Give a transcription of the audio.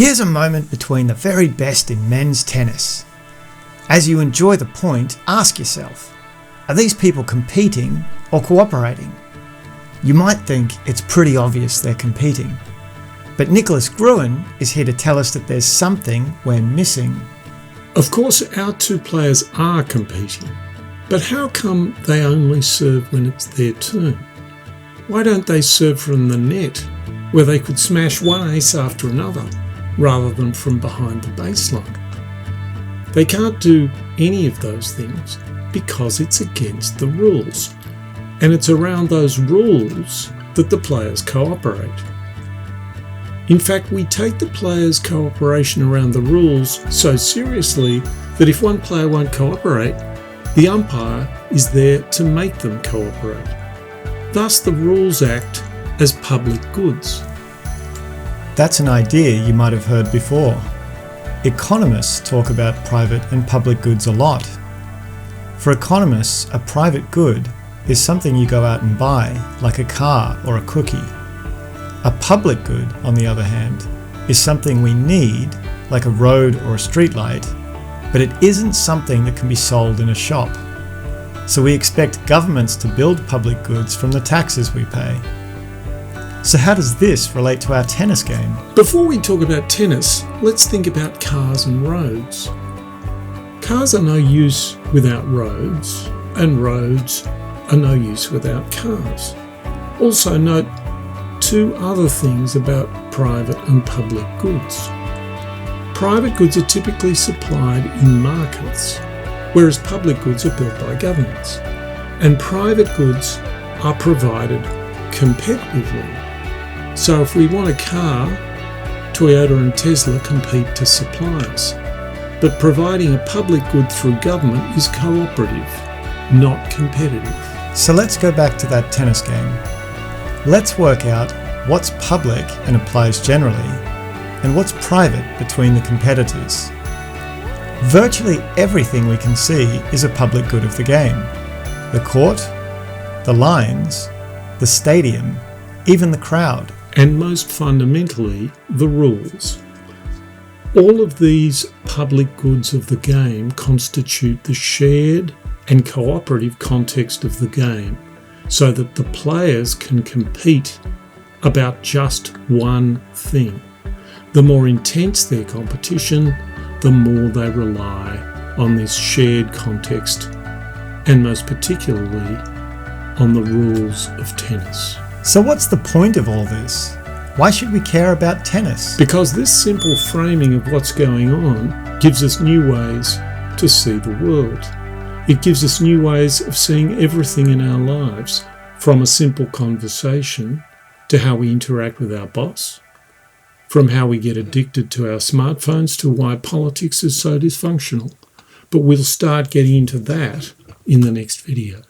Here's a moment between the very best in men's tennis. As you enjoy the point, ask yourself, are these people competing or cooperating? You might think it's pretty obvious they're competing, but Nicholas Gruen is here to tell us that there's something we're missing. Of course, our two players are competing, but how come they only serve when it's their turn? Why don't they serve from the net, where they could smash one ace after another, rather than from behind the baseline? They can't do any of those things because it's against the rules, and it's around those rules that the players cooperate. In fact, we take the players' cooperation around the rules so seriously that if one player won't cooperate, the umpire is there to make them cooperate. Thus, the rules act as public goods. That's an idea you might have heard before. Economists talk about private and public goods a lot. For economists, a private good is something you go out and buy, like a car or a cookie. A public good, on the other hand, is something we need, like a road or a streetlight, but it isn't something that can be sold in a shop. So we expect governments to build public goods from the taxes we pay. So how does this relate to our tennis game? Before we talk about tennis, let's think about cars and roads. Cars are no use without roads, and roads are no use without cars. Also note two other things about private and public goods. Private goods are typically supplied in markets, whereas public goods are built by governments. And private goods are provided competitively. So if we want a car, Toyota and Tesla compete to supply us. But providing a public good through government is cooperative, not competitive. So let's go back to that tennis game. Let's work out what's public and applies generally, and what's private between the competitors. Virtually everything we can see is a public good of the game. The court, the lines, the stadium, even the crowd. And most fundamentally, the rules. All of these public goods of the game constitute the shared and cooperative context of the game, so that the players can compete about just one thing. The more intense their competition, the more they rely on this shared context, and most particularly on the rules of tennis. So what's the point of all this? Why should we care about tennis? Because this simple framing of what's going on gives us new ways to see the world. It gives us new ways of seeing everything in our lives, from a simple conversation to how we interact with our boss, from how we get addicted to our smartphones to why politics is so dysfunctional. But we'll start getting into that in the next video.